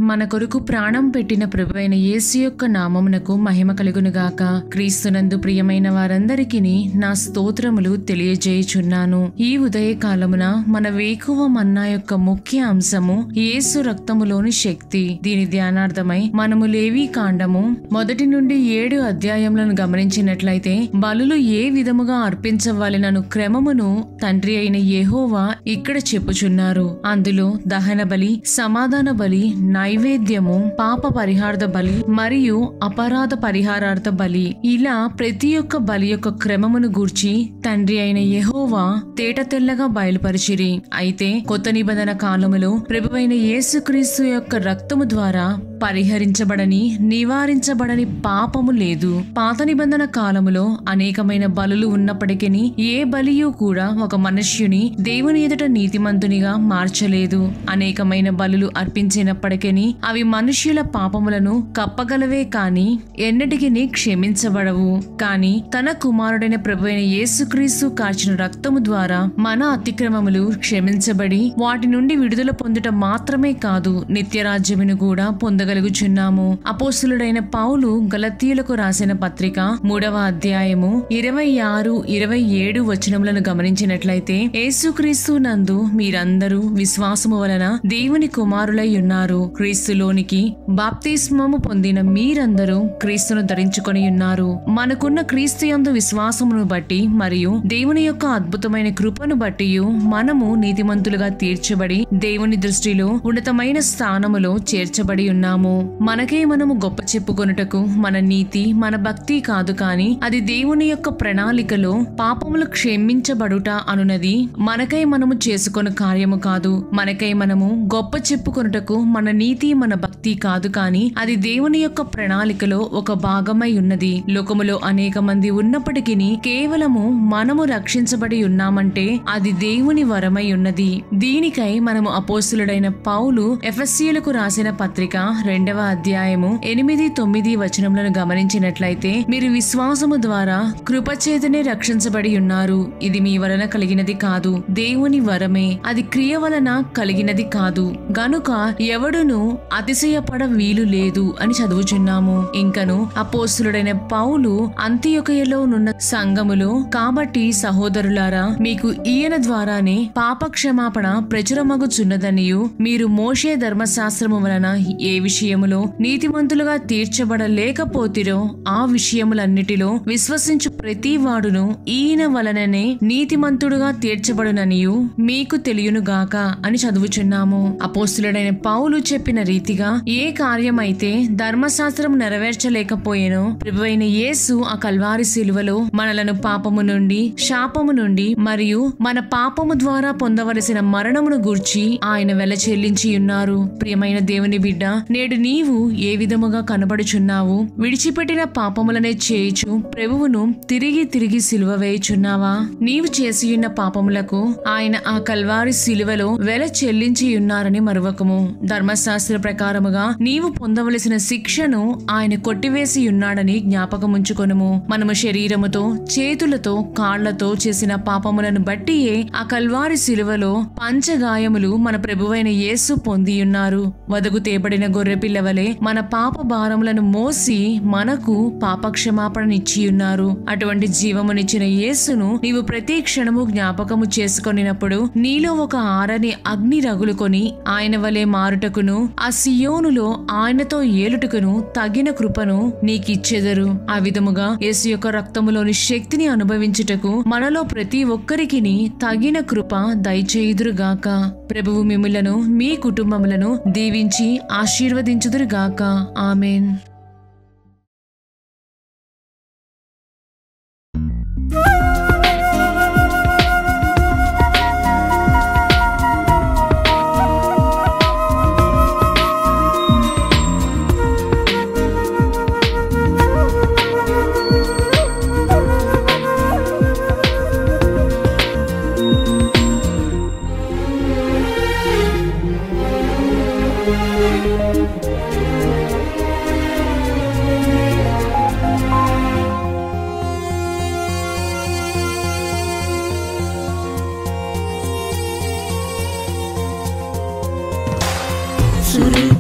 మన కొరకు ప్రాణం పెట్టిన ప్రభువైన యేసు యొక్క నామమునకు మహిమ కలుగునుగాక. క్రీస్తునందు ప్రియమైన వారందరికీ నా స్తోత్రములు తెలియజేయుచున్నాను. ఈ ఉదయకాలమున మన వేకువ మన్నా యొక్క ముఖ్య అంశము యేసు రక్తములోని శక్తి. దీని ధ్యానార్థమై మనము లేవీ కాండము 1 నుండి 7 అధ్యాయములను గమనించినట్లయితే బలులు ఏ విధముగా అర్పించవలెనను క్రమమును తండ్రి అయిన యెహోవా ఇక్కడ చెప్పుచున్నారు. అందులో దహన బలి, సమాధాన బలి, నైవేద్యము, పాప పరిహారార్థ బలి మరియు అపరాధ పరిహారార్థ బలి, ఇలా ప్రతి ఒక్క బలి యొక్క క్రమమును గూర్చి తండ్రి అయిన యెహోవా తేట తెల్లగా బయలుపరిచిరి. అయితే కొత్త నిబంధన కాలములో ప్రభువైన యేసుక్రీస్తు యొక్క రక్తము ద్వారా పరిహరించబడని, నివారించబడని పాపము లేదు. పాత నిబంధన కాలములో అనేకమైన బలులు ఉన్నప్పటికీ ఏ బలియు కూడా ఒక మనుష్యుని దేవుని ఎదుట నీతిమంతునిగా మార్చలేదు. అనేకమైన బలులు అర్పించినప్పటికీ అవి మనుష్యుల పాపములను కప్పగలవే కాని ఎన్నటికీ క్షమించబడవు. కాని తన కుమారుడైన ప్రభువైన యేసుక్రీస్తు కార్చిన రక్తము ద్వారా మన అతిక్రమములు క్షమించబడి వాటి నుండి విడుదల పొందుట మాత్రమే కాదు, నిత్యరాజ్యమును కూడా పొందగలుగుచున్నాము. అపోస్తులుడైన పౌలు గలతీయులకు రాసిన పత్రిక 3వ అధ్యాయము 26, 27 వచనములను గమనించినట్లయితే యేసుక్రీస్తు నందు మీరందరూ విశ్వాసము వలన దేవుని కుమారులై ఉన్నారు. క్రీస్తులోనికి బాప్తిస్మము పొందిన మీరందరూ క్రీస్తును ధరించుకొని ఉన్నారు. మనకున్న క్రీస్తు యందు విశ్వాసమును బట్టి మరియు దేవుని యొక్క అద్భుతమైన కృపను బట్టి మనము నీతిమంతులుగా తీర్చబడి దేవుని దృష్టిలో ఉన్నతమైన స్థానములో చేర్చబడి ఉన్నాము. మనకే మనము గొప్ప చెప్పుకొనుటకు మన నీతి, మన భక్తి కాదు, కాని అది దేవుని యొక్క ప్రణాళికలో పాపములు క్షమించబడుట అనున్నది మనకై మనము చేసుకొను కార్యము కాదు. మనకై మనము గొప్ప చెప్పుకొనుటకు మన నీతి, మన భక్తి కాదు, కాని అది దేవుని యొక్క ప్రణాళికలో ఒక భాగమై ఉన్నది. లోకములో అనేక మంది ఉన్నప్పటికీ కేవలము మనము రక్షించబడి ఉన్నామంటే అది దేవుని వరమై ఉన్నది. దీనికై మనము అపోస్తులుడైన పౌలు ఎఫెసీయులకు రాసిన పత్రిక 2వ అధ్యాయము 8, 9 వచనములను గమనించినట్లయితే మీరు విశ్వాసము ద్వారా కృపచేతనే రక్షించబడి ఉన్నారు. ఇది మీ వలన కలిగినది కాదు, దేవుని వరమే. అది క్రియ వలన కలిగినది కాదు, గనుక ఎవడును అతిశయపడ వీలు లేదు అని చదువుచున్నాము. ఇంకను అపోస్తులుడైన పౌలు అంతియొకయలో నున్న సంఘములో కాబట్టి సహోదరులారా మీకు ఈయన ద్వారానే పాప క్షమాపణ ప్రచురమగుచున్నదనియు మీరు మోషే ధర్మశాస్త్రము వలన ఏ విషయములో నీతిమంతులుగా తీర్చబడలేకపోతిరో ఆ విషయములన్నిటిలో విశ్వసించు ప్రతి వాడును ఈయన వలననే నీతిమంతుడుగా తీర్చబడుననియు మీకు తెలియనుగాక అని చదువుచున్నాము. అపోస్తులుడైన పౌలు చెప్పిన రీతిగా ఏ కార్యమైతే ధర్మశాస్త్రం నెరవేర్చలేకపోయేనో ప్రభువైన యేసు ఆ కల్వారి శిలువలో మనలను పాపము నుండి, శాపము నుండి మరియు మన పాపము ద్వారా పొందవలసిన మరణమును గూర్చి ఆయన వెల చెల్లించి ఉన్నారు. ప్రియమైన దేవుని బిడ్డ, నేడు నీవు ఏ విధముగా కనబడుచున్నావు? విడిచిపెట్టిన పాపములనే చేయుచు ప్రభువును తిరిగి తిరిగి సిలువ వేయుచున్నావా? నీవు చేసియున్న పాపములకు ఆయన ఆ కల్వారి శిలువలో వెల చెల్లించి ఉన్నారని మరువకము. ధర్మశాస్త్ర ప్రకారముగా నీవు పొందవలసిన శిక్షను ఆయన కొట్టివేసి ఉన్నాడని జ్ఞాపకముంచుకొనుము. మనము శరీరముతో, చేతులతో, కాళ్లతో చేసిన పాపములను బట్టియే ఆ కల్వారి శిలువలో పంచగాయములు మన ప్రభువైన యేసు పొందియున్నారు. వదగు తేబడిన గొర్రెపిల్లవలే మన పాప భారములను మోసి మనకు పాపక్షమాపణనిచ్చియున్నారు. అటువంటి జీవమునిచ్చిన యేసును నీవు ప్రతి క్షణము జ్ఞాపకము చేసుకొనినప్పుడు నీలో ఒక ఆరని అగ్ని రగులుకొని ఆయన వలె మారుటకును ఆ సియోనులో ఆయనతో ఏలుటకును తగిన కృపను నీకిచ్చెదరు. ఆ విధముగా యేసు యొక్క రక్తములోని శక్తిని అనుభవించుటకు మనలో ప్రతి ఒక్కరికిని తగిన కృప దయచేయుదురుగాక. ప్రభువు మిమ్ములను, మీ కుటుంబములను దీవించి ఆశీర్వదించుదురుగాక. ఆమేన్.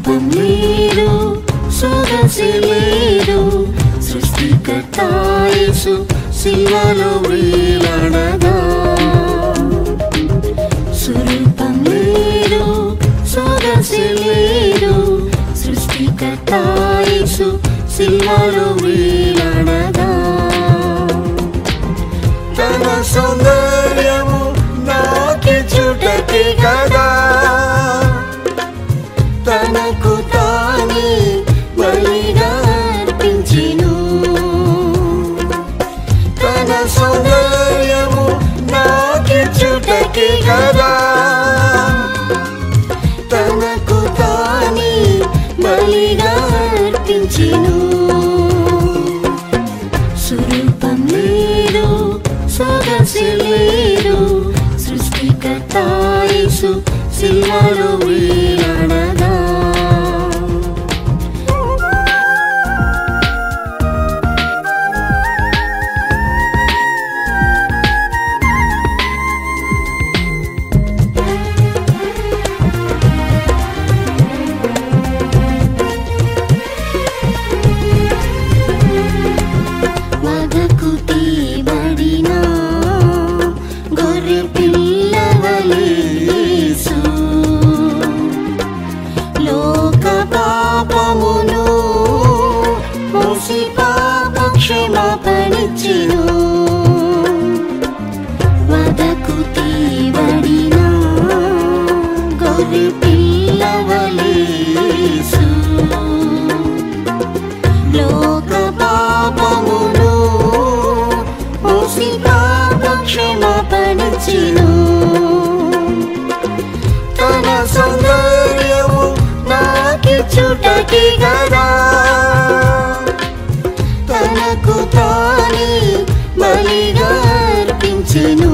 స్వరూపం లేదు, సొగసు లేదు, సృష్టికర్త యేసు సిలువలో వేలాడగా. స్వరూపం లేదు, సొగసు లేదు, సృష్టికర్త యేసు సిలువలో వేలాడగా. తన సౌందర్యము నాకిచ్చుటకే కదా, తనకు తానే బలిగా అర్పించెను. తన సౌందర్యము నాకిచ్చుటకే కదా, తనకు తానే బలిగా అర్పించెను. స్వరూపం లేదు, సొగసు లేదు, సృష్టికర్త యేసు సిలువలో వేలాడగా. వధకు తీయబడిన గొర్రె పిల్లవలే యేసు లోక పాపమును మోసి పాప క్షమాపణిచ్చెను. వధకు తీయబడిన గొర్రె పిల్లవలే యేసు లోక పాపమును మోసి పాప క్షమాపణిచ్చెను. తన సౌందర్యము నాకిచ్చుటకే కదా, తనకు తానే బలిగా అర్పించెను.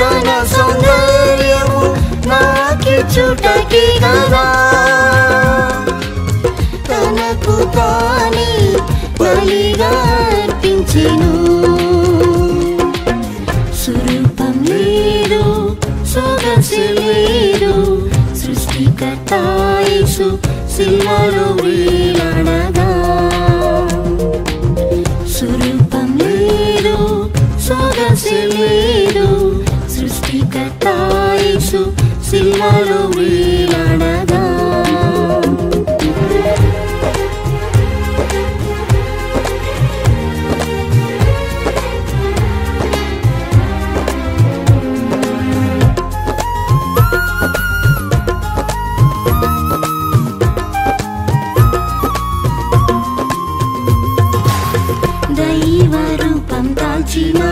తన సౌందర్యము నాకిచ్చుటకే కదా, తనకు తానే బలిగా అర్పించెను. స్వరూపం లేదు, సొగసు లేదు, సృష్టికర్త యేసు సిలువలో వేలాడగా. స్వరూపం లేదు, సొగసు లేదు, సృష్టికర్త యేసు సిలువలో వేలాడగా. దైవ రూపం దాల్చిన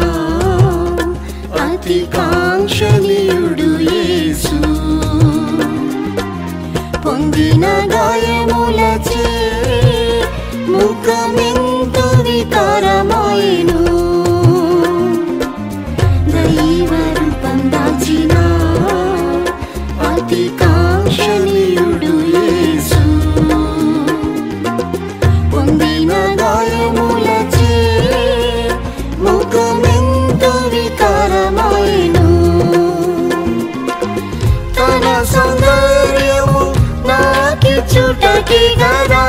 అతి కాంక్షణీయుడు యేసు పొందిన గాయములచే ముఖమెంతో వికారమాయెను. దైవ రూపం దాల్చిన అతి కాంక్షణీయుడు యేసు పొందిన గాయములచే ముఖమెంతో వికారమాయెను. తన సౌందర్యము నాకిచ్చుటకే కదా,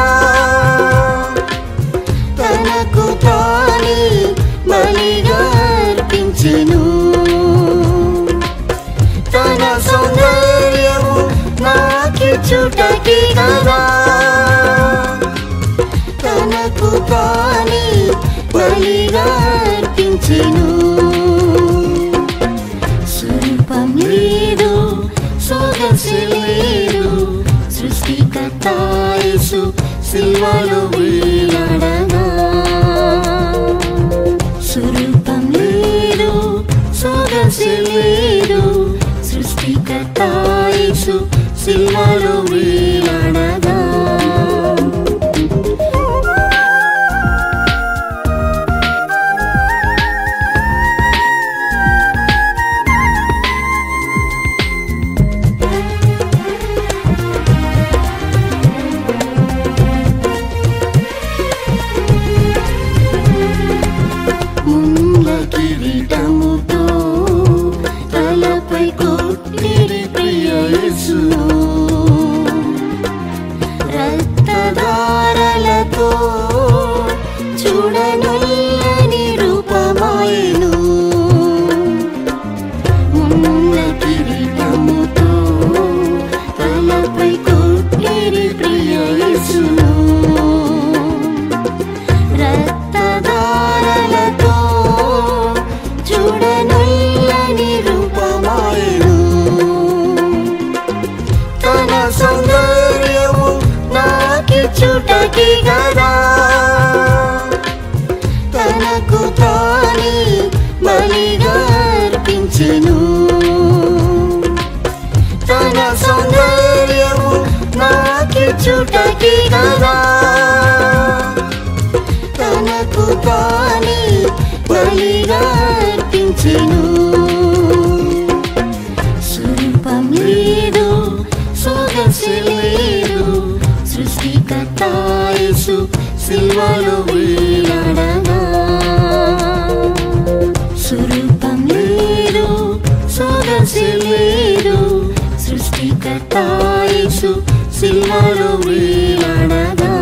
తనకు తానే బలిగా అర్పించెను. తన సౌందర్యము నాకిచ్చుటకే కదా, తనకు తానే బలిగా అర్పించెను. స్వరూపం లేదు, సొగసు లేదు, సృష్టికర్త యేసు సిలువలో వేలాడగా. స్వరూపం లేదు, సొగసు లేదు, సృష్టికర్త యేసు సిలువలో వేలాడగా. చూడనొల్లని రూపమాయెను. ఉన్న కిరీటముతో తలపై కొట్టిరి ప్రియ యేసును. రక్తధారలతో చూడనొల్లని రూపమాయెను. తన సౌందర్యము నాకిచ్చుటకి గదా తనకు తానే బలిగా అర్పించెను. తన సౌందర్యము నాకిచ్చుటకి గదా తనకు తానే బలిగా అర్పించెను. స్వరూపం లేదు, సొగసు లేదు, సృష్టికర్త యేసు సిలువలో వేలాడగా. స్వరూపం లేదు, సొగసు లేదు, సృష్టికర్త యేసు సిలువలో వేలాడగా.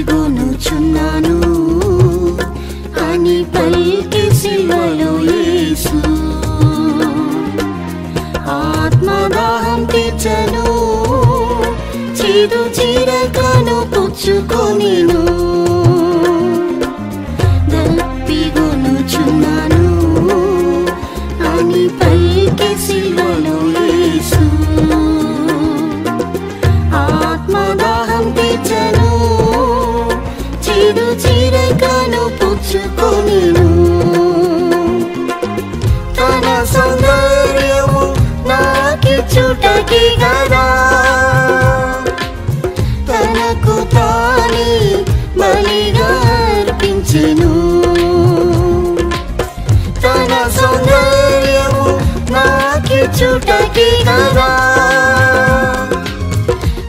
దప్పిగొనుచున్నాను అని పలికి సిలువలో యేసు ఆత్మదాహం తీర్చెను. చేదు చిరకను పుచ్చుకొనెను. దప్పిగొనుచున్నాను అని పలికి సిలువలో యేసు ఆత్మదాహం తీర్చెను. చేదు చిరకను పుచ్చుకొనెను. తన సౌందర్యము నాకిచ్చుటకి గదా తనకు తానే బలిగా అర్పించెను. తన సౌందర్యము నాకిచ్చుటకి గదా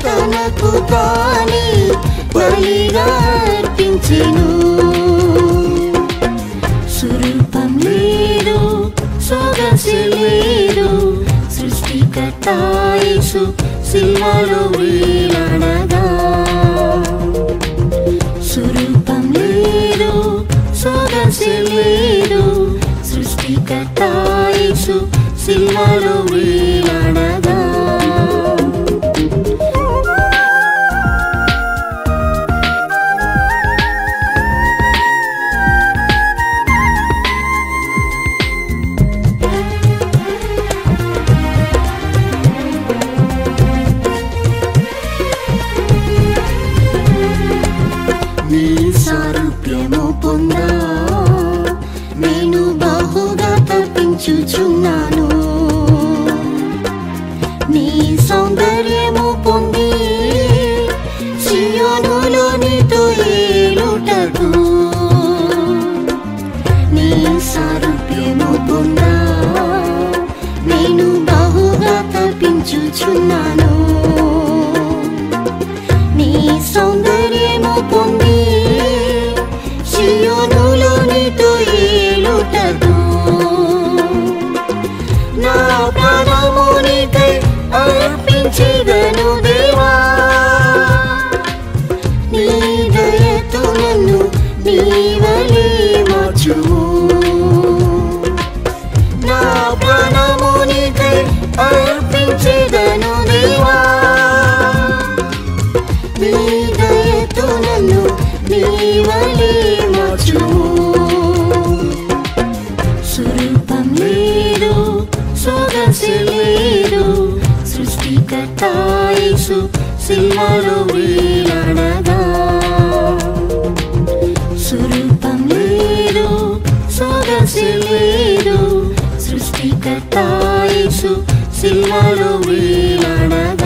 తనకు తానే బలిగా అర్పించెను. స్వరూపం లేదు, సొగసు లేదు, సృష్టికర్త యేసు సిలువలో వేలాడగా. స్వరూపం లేదు, సొగసు లేదు, సృష్టికర్త యేసు సిలువలో వేలాడగా. నీ సారూప్యము పొందా నేను బహుగా తప్పించుచున్నాను. నీ సౌందర్యము పొంది సియోనులో నీతో ఏలుటకు. నీ సారూప్యము పొందా నేను బహుగా తప్పించుచున్నాను. నీ సౌందర్యము పొంది సియోనులో నీతో ఏలుటకు. నా ప్రాణము నీకై అర్పించెదను దేవా. నీ దయతో నన్ను నీ వలె మార్చుము. నా ప్రాణము నీకై అర్పించెదను దేవా. నీ దయతో నన్ను నీ వలె మార్చుము. స్వరూపం లేదు, సొగసు లేదు, సృష్టికర్త యేసు సిలువలో వేలాడగా. స్వరూపం లేదు, సొగసు లేదు, సృష్టికర్త యేసు సిలువలో వేలాడగా.